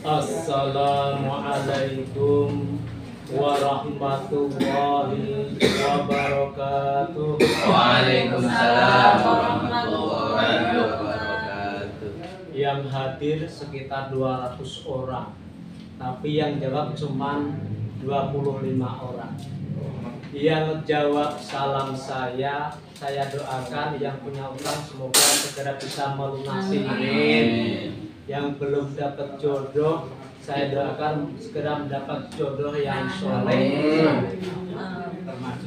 Assalamualaikum warahmatullahi wabarakatuh. Waalaikumsalam warahmatullahi wabarakatuh. Yang hadir sekitar 200 orang, tapi yang jawab cuman 25 orang. Yang jawab salam saya doakan yang punya utang semoga segera bisa melunasi. Amin. Yang belum dapat jodoh, saya doakan segera mendapat jodoh yang soleh.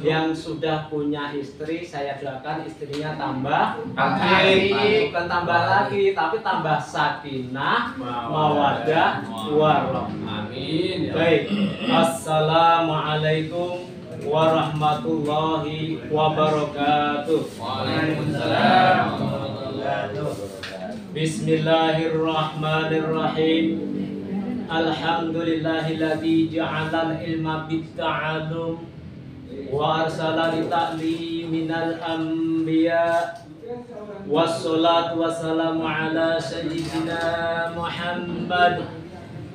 Yang sudah punya istri, saya doakan istrinya tambah baik, bukan tambah lagi, tapi tambah sakinah, mawaddah, warahmah. Amin. Baik, assalamualaikum warahmatullahi wabarakatuh. Waalaikumsalam warahmatullahi wabarakatuh. Bismillahirrahmanirrahim. Alhamdulillahilladzi ja'alal ilma bitta'allum wa arsala li ta'liminal anbiya wassalatu wassalamu ala sayyidina Muhammad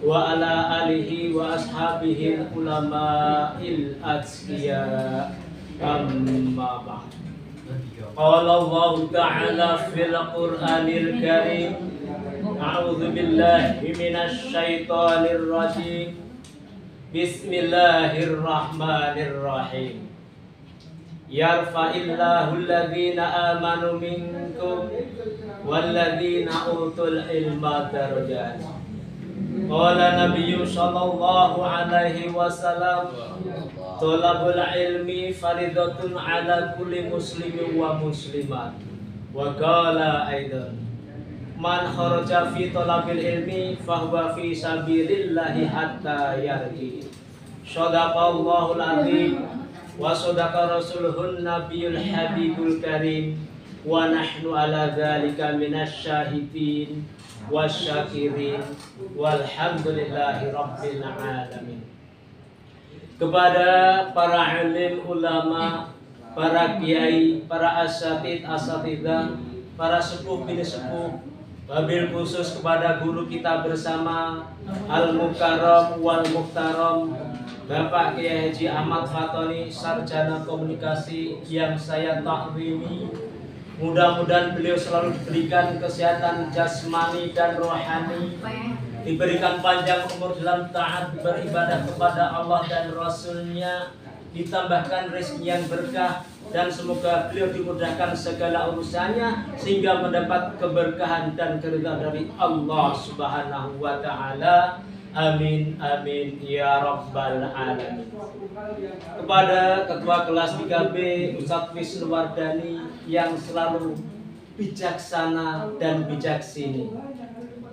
wa ala alihi wa ashabihi ulama'il atqiya amma ba'd. Qala Allah ta'ala fil Qur'anil Karim a'udzu billahi minasy syaithanir rajim. Bismillahirrahmanirrahim. Yarfa'illahu alladhina amanu minkum walladhina utul ilma darajat. Qala Nabiyyu sallallahu alaihi wasallam, thalabul ilmi faridatun ala kulli muslimin wa muslimat. Wa qala aidan, man kharaja fi thalabil ilmi fahuwa fi sabilillahi hatta yarji. Shadaqallahul azim wa sadaqa rasuluhun nabiyul habibul karim wa nahnu ala dzalika minasy syahidin wasyakirin walhamdulillahi rabbil alamin. Kepada para alim ulama, para kiai, para asatidzah, para sepuh bini sepuh, wabil khusus kepada guru kita bersama Al-Mukarram wal Muhtaram Bapak Kiai Haji Ahmad Fatoni, Sarjana Komunikasi yang saya takrimi. Mudah-mudahan beliau selalu diberikan kesehatan jasmani dan rohani, diberikan panjang umur dalam taat beribadah kepada Allah dan Rasul-Nya, ditambahkan rezeki yang berkah, dan semoga beliau dimudahkan segala urusannya sehingga mendapat keberkahan dan keridhaan dari Allah Subhanahu wa taala. Amin amin ya rabbal alamin. Kepada ketua kelas 3B Ustadz Wisnuwardani yang selalu bijaksana dan bijaksini,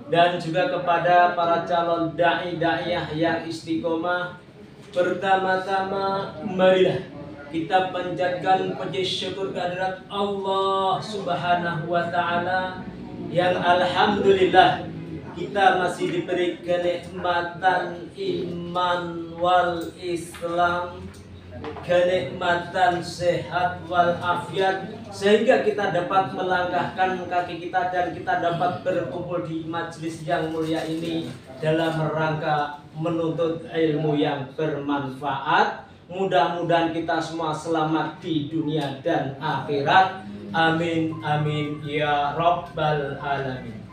dan juga kepada para calon dai-daiyah yang istiqomah, pertama-tama marilah kita panjatkan puji syukur kehadirat Allah Subhanahu wa taala yang alhamdulillah kita masih diberi kenikmatan iman wal Islam, kenikmatan sehat wal afiat, sehingga kita dapat melangkahkan kaki kita dan kita dapat berkumpul di majelis yang mulia ini dalam rangka menuntut ilmu yang bermanfaat. Mudah-mudahan kita semua selamat di dunia dan akhirat. Amin amin ya rabbal alamin.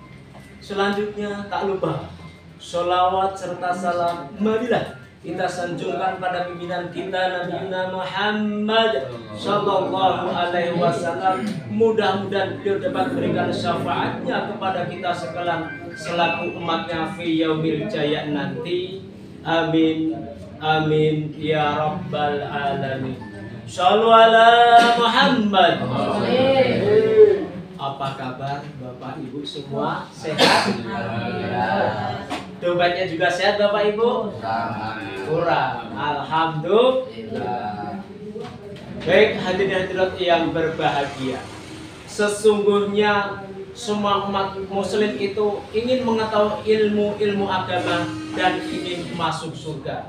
Selanjutnya tak lupa sholawat serta salam marilah kita sanjungkan pada pimpinan kita Nabi Muhammad sallallahu alaihi wasallam. Mudah-mudahan beliau dapat berikan syafaatnya kepada kita sekalian selaku umatnya fi yaumil jaya nanti. Amin amin ya rabbal alamin. Shallu ala Muhammad. Apa kabar Bapak Ibu semua? Sehat? Dompetnya juga sehat Bapak Ibu? Kurang. Alhamdulillah. Baik hadirin hadirat yang berbahagia, sesungguhnya semua umat muslim itu ingin mengetahui ilmu agama dan ingin masuk surga.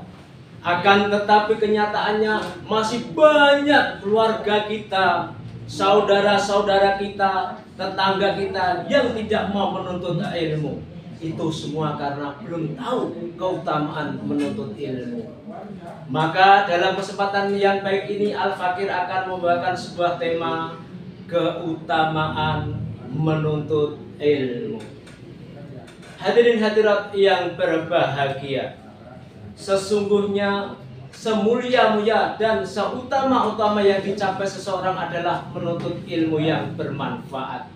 Akan tetapi kenyataannya masih banyak keluarga kita, saudara-saudara kita, tetangga kita yang tidak mau menuntut ilmu. Itu semua karena belum tahu keutamaan menuntut ilmu. Maka dalam kesempatan yang baik ini Al-Fakir akan membawakan sebuah tema keutamaan menuntut ilmu. Hadirin hadirat yang berbahagia, sesungguhnya semulia-mulia dan seutama-utama yang dicapai seseorang adalah menuntut ilmu yang bermanfaat.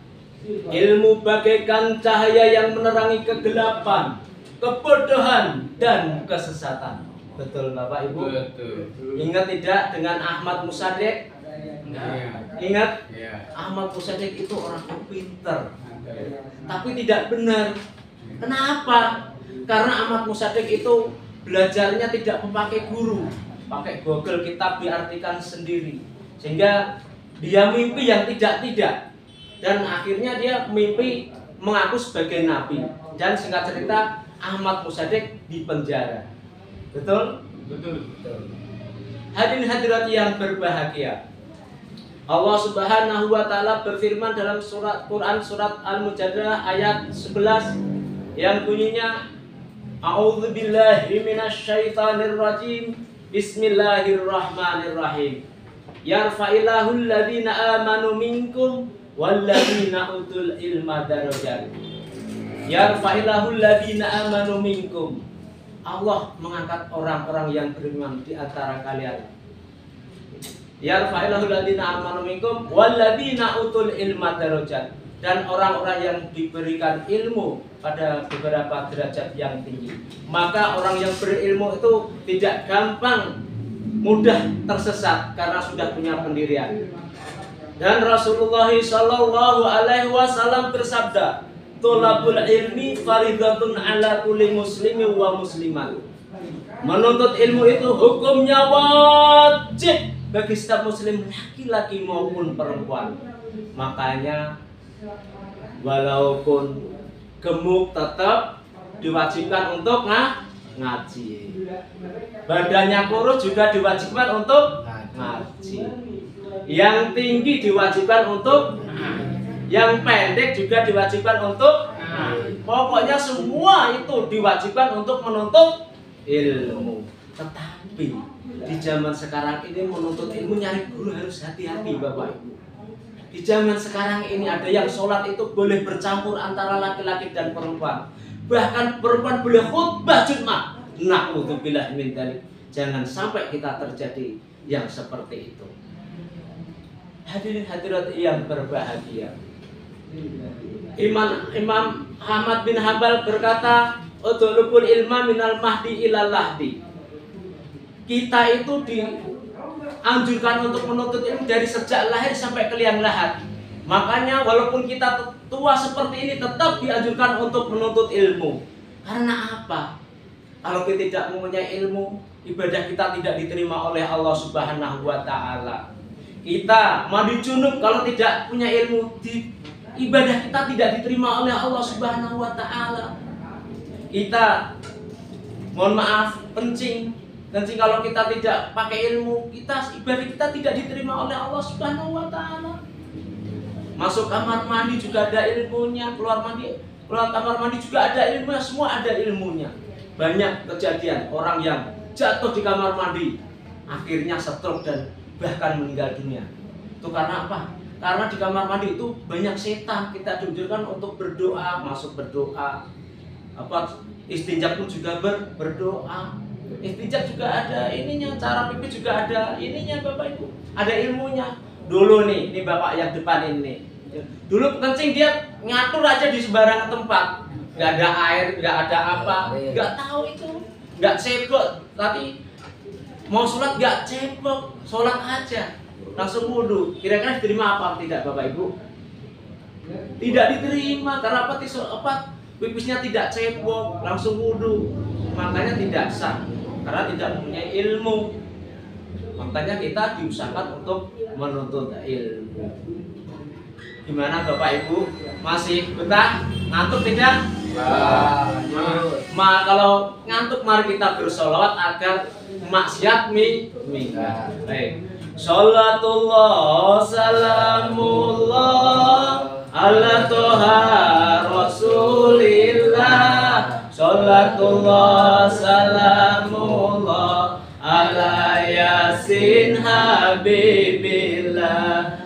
Ilmu bagaikan cahaya yang menerangi kegelapan, kebodohan, dan kesesatan. Betul Bapak Ibu? Betul. Ingat tidak dengan Ahmad Musaddiq? Ingat? Ya. Ahmad Musaddiq itu orang yang pinter, tapi tidak benar. Kenapa? Karena Ahmad Musaddiq itu belajarnya tidak memakai guru, pakai Google, kitab diartikan sendiri, sehingga dia mimpi yang tidak-tidak, dan akhirnya dia mimpi mengaku sebagai nabi. Dan singkat cerita, Ahmad Musaddiq dipenjara. Betul? Betul. Hadirin hadirat yang berbahagia, Allah Subhanahu wa taala berfirman dalam Quran surat Al-Mujadalah ayat 11 yang bunyinya A'udzubillahi minasyaitonirrajim. Bismillahirrahmanirrahim. Yarfa'illahu alladhina amanu minkum walladzina utul ilma darajat. Yarfa'illahu alladhina amanu minkum. Allah mengangkat orang-orang yang beriman di antara kalian. Yarfa'illahu alladhina amanu minkum walladzina utul ilma darajat. Dan orang-orang yang diberikan ilmu pada beberapa derajat yang tinggi. Maka orang yang berilmu itu tidak gampang mudah tersesat karena sudah punya pendirian. Dan Rasulullah Shallallahu Alaihi Wasallam bersabda, "Tolabul ilmi faridatun ala kulli muslimi wa muslimat." Menuntut ilmu itu hukumnya wajib bagi setiap muslim, laki-laki maupun perempuan. Makanya walaupun gemuk tetap diwajibkan untuk ngaji. Badannya kurus juga diwajibkan untuk ngaji. Yang tinggi diwajibkan untuk, yang pendek juga diwajibkan untuk. Pokoknya semua itu diwajibkan untuk menuntut ilmu. Tetapi di zaman sekarang ini menuntut ilmu, nyari guru harus hati-hati Bapak Ibu. Di zaman sekarang ini ada yang sholat itu boleh bercampur antara laki-laki dan perempuan. Bahkan perempuan boleh khutbah Jumat. Na'udzubillah min dzalik. Jangan sampai kita terjadi yang seperti itu. Hadirin hadirat yang berbahagia, Imam Ahmad bin Hanbal berkata, "Utulubul ilma minal mahdi ilal lahdi." Kita itu dianjurkan untuk menuntut ilmu dari sejak lahir sampai ke liang lahat. Makanya walaupun kita tua seperti ini tetap dianjurkan untuk menuntut ilmu. Karena apa? Kalau kita tidak mempunyai ilmu, ibadah kita tidak diterima oleh Allah Subhanahu wa taala. Kita mandi junub kalau tidak punya ilmu, ibadah kita tidak diterima oleh Allah Subhanahu wa taala. Kita, mohon maaf, kencing kalau kita tidak pakai ilmu, ibadah kita tidak diterima oleh Allah Subhanahu wa taala. Masuk kamar mandi juga ada ilmunya, keluar kamar mandi juga ada ilmunya, semua ada ilmunya. Banyak kejadian orang yang jatuh di kamar mandi akhirnya stroke dan bahkan meninggal dunia. Itu karena apa? Karena di kamar mandi itu banyak setan. Kita dianjurkan untuk berdoa, masuk berdoa. Istinja pun juga berdoa. Istinja juga ada ininya, cara pipi juga ada ininya Bapak Ibu. Ada ilmunya. Dulu nih, ini Bapak yang depan ini. Dulu kencing dia ngatur aja di sembarangan tempat. Nggak ada air, nggak ada apa, nggak tahu itu. Nggak cebok, tapi mau sholat nggak cebok, sholat aja. Langsung wudu. Kira-kira diterima apa tidak Bapak Ibu? Tidak diterima karena pipisnya tidak cebok, langsung wudu. Makanya tidak sah. Karena tidak mempunyai ilmu. Makanya kita diusahakan untuk menuntut ilmu. Gimana Bapak Ibu? Masih betah? Ngantuk tidak? Kalau ngantuk mari kita bersolawat agar maksiat minggat. Baik. Salatullah salamullah ala toha rasulillah Salatullah salamullah ala yasin habibillah,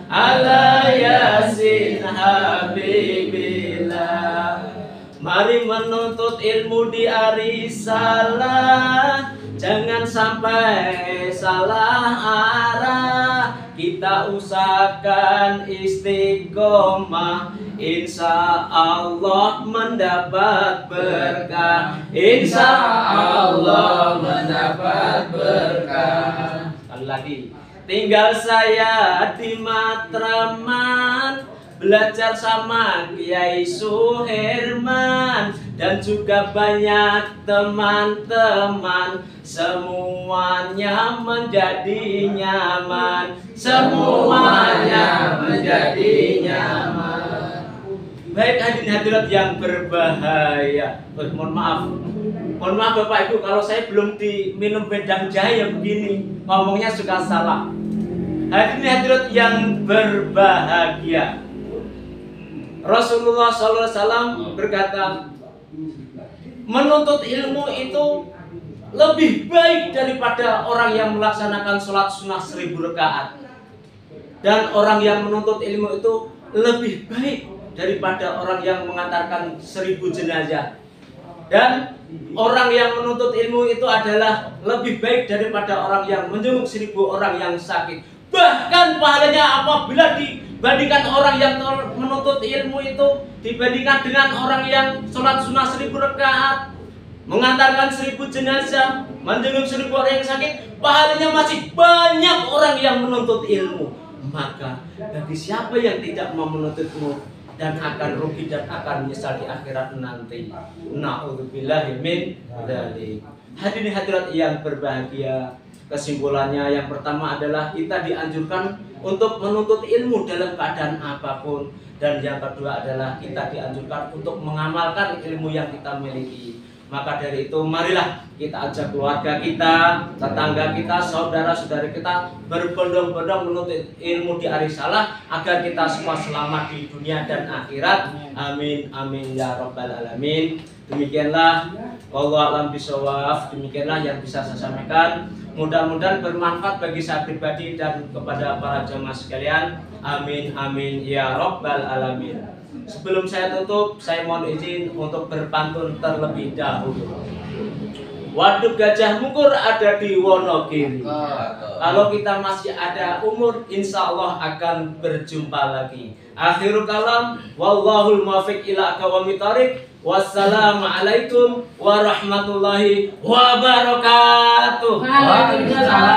ala yasin habibillah. Mari menuntut ilmu di Arisalah, jangan sampai salah arah. Kita usahakan istiqomah, insya Allah mendapat berkah, insya Allah mendapat berkah. Sekali lagi, tinggal saya di Matraman, belajar sama Kiai Suherman, dan juga banyak teman-teman. Semuanya menjadi nyaman, semuanya menjadi nyaman. Baik hadirin hadirat yang berbahagia, mohon maaf Bapak Ibu kalau saya belum diminum wedang jahe yang begini, ngomongnya suka salah. Hadirin hadirat yang berbahagia, Rasulullah SAW berkata, menuntut ilmu itu lebih baik daripada orang yang melaksanakan sholat sunnah 1000 rakaat. Dan orang yang menuntut ilmu itu lebih baik daripada orang yang mengantarkan 1000 jenazah. Dan orang yang menuntut ilmu itu adalah lebih baik daripada orang yang menjenguk 1000 orang yang sakit. Bahkan pahalanya apabila dibandingkan orang yang menuntut ilmu itu dibandingkan dengan orang yang sholat sunnah 1000 rakaat, mengantarkan 1000 jenazah, menjenguk 1000 orang yang sakit, pahalanya masih banyak orang yang menuntut ilmu. Maka bagi siapa yang tidak mau menuntutmu dan akan rugi dan akan menyesal di akhirat nanti. Na'udzubillahi min dzalik. Hadirin hadirat yang berbahagia, kesimpulannya yang pertama adalah kita dianjurkan untuk menuntut ilmu dalam keadaan apapun, dan yang kedua adalah kita dianjurkan untuk mengamalkan ilmu yang kita miliki. Maka dari itu marilah kita ajak keluarga kita, tetangga kita, saudara-saudari kita berbondong-bondong menuntut ilmu di Arisalah agar kita semua selamat di dunia dan akhirat. Amin amin ya rabbal alamin. Demikianlah wallahu a'lam bishawab, demikianlah yang bisa saya sampaikan. Mudah-mudahan bermanfaat bagi saya pribadi dan kepada para jemaah sekalian. Amin amin ya rabbal alamin. Sebelum saya tutup, saya mohon izin untuk berpantun terlebih dahulu. Waduk Gajah Mungkur ada di Wonogiri. Kalau kita masih ada umur, insya Allah akan berjumpa lagi. Akhirul kalam, wallahul muwaffiq ila aqwamit thoriq. Wassalamualaikum warahmatullahi wabarakatuh. Waalaikumsalam.